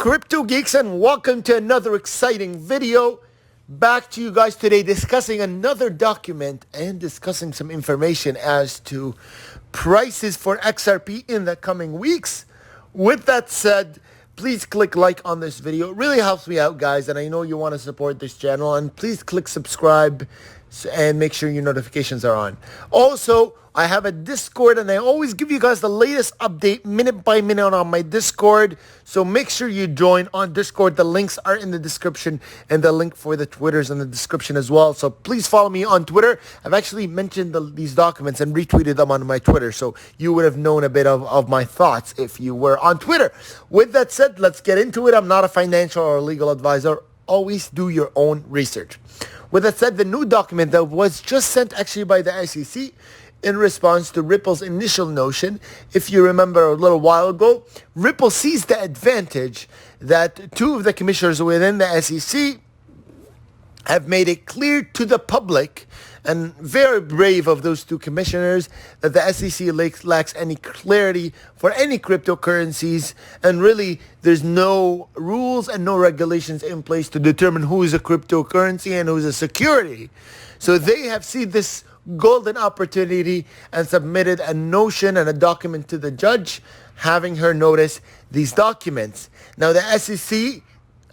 Crypto Geeks, and welcome to another exciting video. Back to you guys today discussing another document and discussing some information as to prices for XRP in the coming weeks. With that said, please click like on this video. It really helps me out, guys, and I know you want to support this channel, and please click subscribe and make sure your notifications are on. Also, I have a Discord, and I always give you guys the latest update minute by minute on my Discord. So make sure you join on Discord. The links are in the description, and the link for the Twitters in the description as well. So please follow me on Twitter. I've actually mentioned these documents and retweeted them on my Twitter, so you would have known a bit of my thoughts if you were on Twitter. With that said, let's get into it. I'm not a financial or legal advisor. Always do your own research. With that said, the new document that was just sent actually by the SEC in response to Ripple's initial notion. If you remember a little while ago, Ripple seized the advantage that two of the commissioners within the SEC have made it clear to the public, and very brave of those two commissioners, that the SEC lacks any clarity for any cryptocurrencies, and really there's no rules and no regulations in place to determine who is a cryptocurrency and who is a security. So they have seen this golden opportunity and submitted a notion and a document to the judge, having her notice these documents. Now the SEC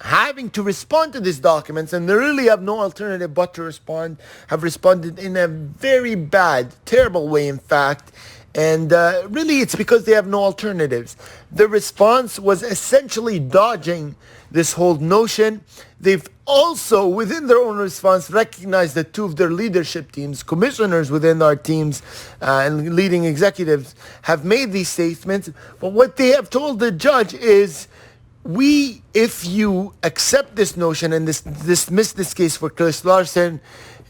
having to respond to these documents, and they really have no alternative but to respond, have responded in a very bad, terrible way, in fact. And really it's because they have no alternatives. The response was essentially dodging this whole notion. They've also, within their own response, recognized that two of their leadership teams, commissioners within our teams and leading executives, have made these statements. But what they have told the judge is, if you accept this notion and dismiss this case for Chris Larsen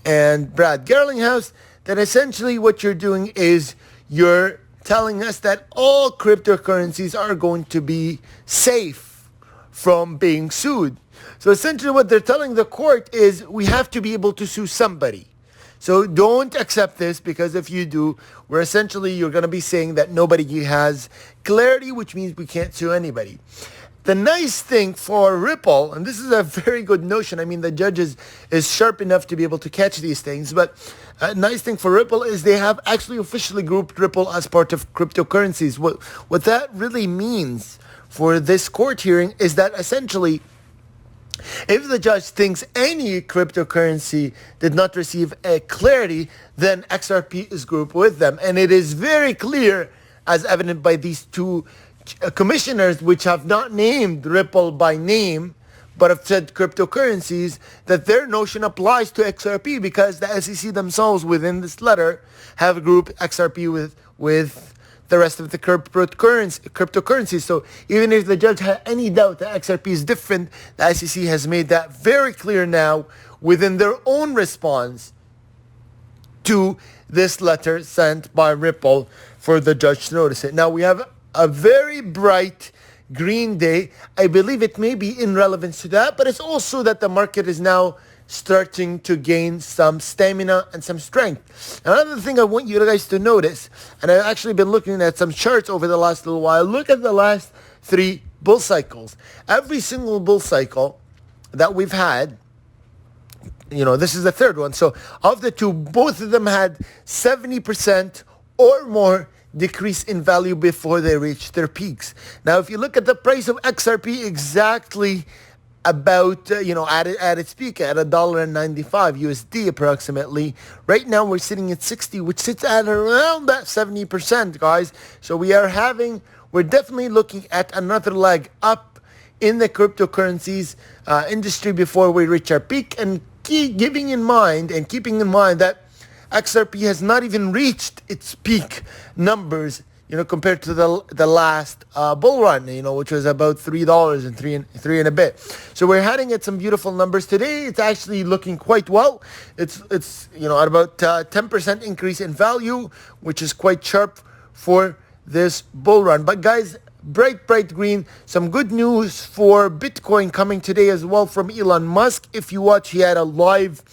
and Brad Garlinghouse, then essentially what you're doing is you're telling us that all cryptocurrencies are going to be safe from being sued. So essentially what they're telling the court is, we have to be able to sue somebody. So don't accept this, because if you do, you're going to be saying that nobody has clarity, which means we can't sue anybody. The nice thing for Ripple, and this is a very good notion, I mean, the judge is sharp enough to be able to catch these things, but a nice thing for Ripple is they have actually officially grouped Ripple as part of cryptocurrencies. What that really means for this court hearing is that essentially, if the judge thinks any cryptocurrency did not receive a clarity, then XRP is grouped with them. And it is very clear, as evident by these two commissioners, which have not named Ripple by name, but have said cryptocurrencies, that their notion applies to XRP, because the SEC themselves within this letter have grouped XRP with the rest of the cryptocurrencies. So even if the judge had any doubt that XRP is different, the SEC has made that very clear now within their own response to this letter sent by Ripple for the judge to notice it. Now we have a very bright green day. I believe it may be in relevance to that, but it's also that the market is now starting to gain some stamina and some strength. Another thing I want you guys to notice, and I've actually been looking at some charts over the last little while, look at the last 3 bull cycles. Every single bull cycle that we've had, this is the third one. So of the two, both of them had 70% or more decrease in value before they reach their peaks. Now, if you look at the price of XRP, exactly about, at its peak at $1.95 USD approximately. Right now we're sitting at 60, which sits at around that 70%, guys. So we're definitely looking at another leg up in the cryptocurrencies industry before we reach our peak, and keeping in mind that XRP has not even reached its peak numbers, compared to the last bull run, which was about $3 and three and a bit. So we're heading at some beautiful numbers today. It's actually looking quite well. It's at about 10% increase in value, which is quite sharp for this bull run. But guys, bright green. Some good news for Bitcoin coming today as well from Elon Musk. If you watch, he had a live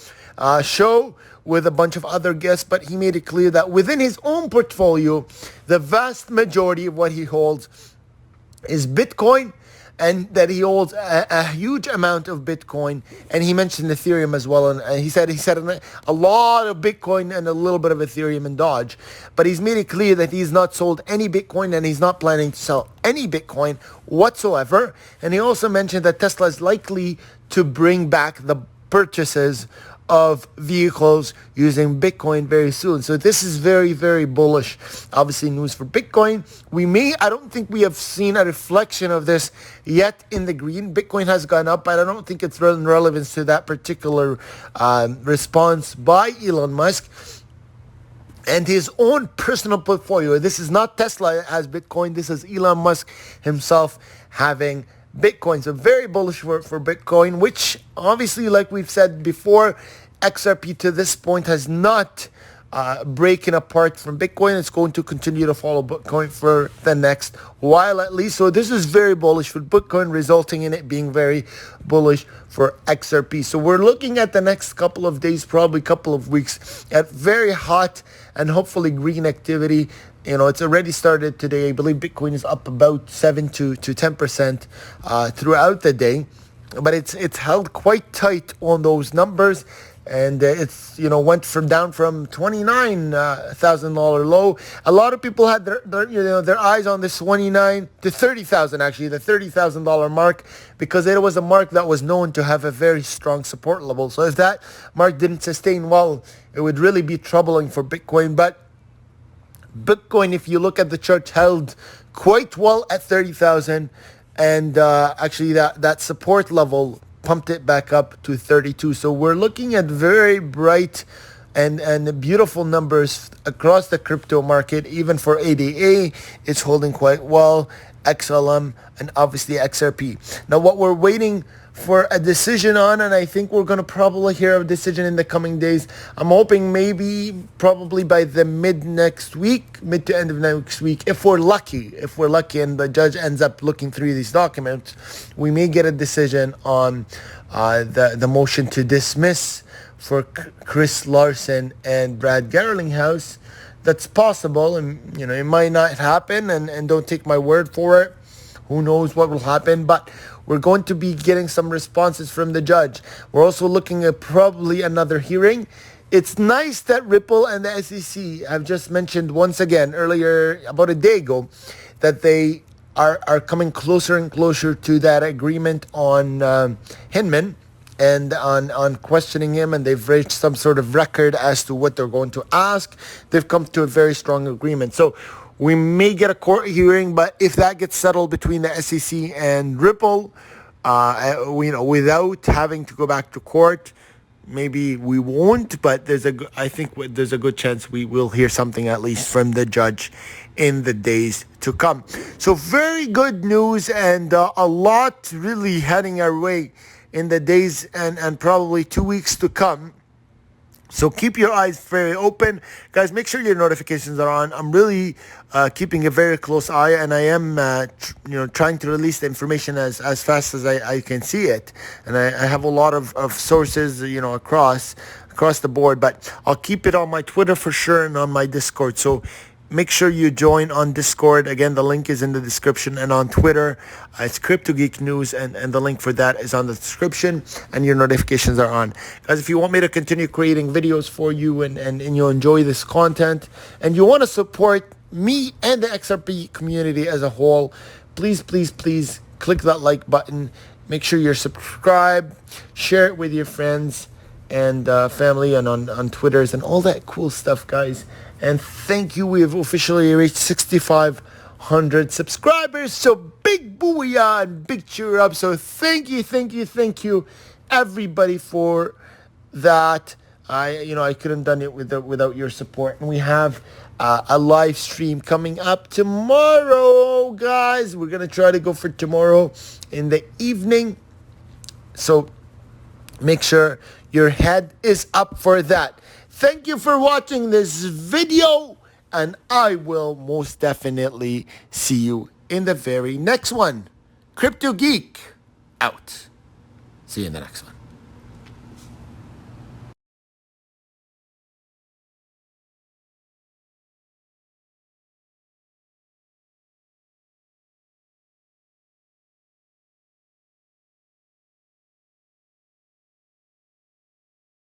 show with a bunch of other guests, but he made it clear that within his own portfolio, the vast majority of what he holds is Bitcoin, and that he holds a huge amount of Bitcoin, and he mentioned Ethereum as well, and he said a lot of Bitcoin and a little bit of Ethereum and Dodge, but he's made it clear that he's not sold any Bitcoin and he's not planning to sell any Bitcoin whatsoever. And he also mentioned that Tesla is likely to bring back the purchases of vehicles using Bitcoin very soon. So this is very, very bullish, obviously, news for Bitcoin. I don't think we have seen a reflection of this yet in the green. Bitcoin has gone up, but I don't think it's in relevance to that particular response by Elon Musk and his own personal portfolio. This is not Tesla has Bitcoin. This is Elon Musk himself having Bitcoin. So very bullish for Bitcoin, which obviously, like we've said before, XRP to this point has not breaking apart from Bitcoin. It's going to continue to follow Bitcoin for the next while at least. So this is very bullish for Bitcoin, resulting in it being very bullish for XRP. So we're looking at the next couple of days, probably couple of weeks, at very hot and hopefully green activity. You know, it's already started today. I believe Bitcoin is up about 7 to 10% throughout the day, but it's held quite tight on those numbers. And it's, went down from $29,000 low. A lot of people had their eyes on this 29 to 30,000, actually, the $30,000 mark, because it was a mark that was known to have a very strong support level. So if that mark didn't sustain well, it would really be troubling for Bitcoin. But Bitcoin, if you look at the chart, held quite well at 30,000, and actually that support level pumped it back up to 32. So we're looking at very bright and beautiful numbers across the crypto market. Even for ADA, it's holding quite well, XLM, and obviously XRP. Now what we're waiting for a decision on, and I think we're going to probably hear a decision in the coming days. I'm hoping probably by the mid to end of next week, if we're lucky, and the judge ends up looking through these documents, we may get a decision on the motion to dismiss for Chris Larson and Brad Garlinghouse. That's possible, and it might not happen, and don't take my word for it. Who knows what will happen, but we're going to be getting some responses from the judge. We're also looking at probably another hearing. It's nice that Ripple and the SEC have just mentioned once again earlier, about a day ago, that they are coming closer and closer to that agreement on Hinman and on questioning him, and they've reached some sort of record as to what they're going to ask. They've come to a very strong agreement. So we may get a court hearing, but if that gets settled between the SEC and Ripple, without having to go back to court, maybe we won't. But I think there's a good chance we will hear something at least from the judge in the days to come. So very good news, and a lot really heading our way in the days and probably 2 weeks to come. So keep your eyes very open. Guys, make sure your notifications are on. I'm really keeping a very close eye, and I am trying to release the information as fast as I can see it. And I have a lot of sources, across the board, but I'll keep it on my Twitter for sure and on my Discord. So make sure you join on Discord. Again, the link is in the description, and on Twitter, it's Crypto Geek News, and the link for that is on the description, and your notifications are on. Guys, if you want me to continue creating videos for you and you enjoy this content, and you want to support me and the XRP community as a whole, please click that like button. Make sure you're subscribed, share it with your friends and family, and on Twitters and all that cool stuff, guys. And thank you. We have officially reached 6,500 subscribers. So big booyah and big cheer up. So thank you, everybody, for that. I couldn't done it without your support. And we have a live stream coming up tomorrow, guys. We're gonna try to go for tomorrow in the evening. So make sure your head is up for that. Thank you for watching this video, and I will most definitely see you in the very next one. Crypto Geek out. See you in the next one.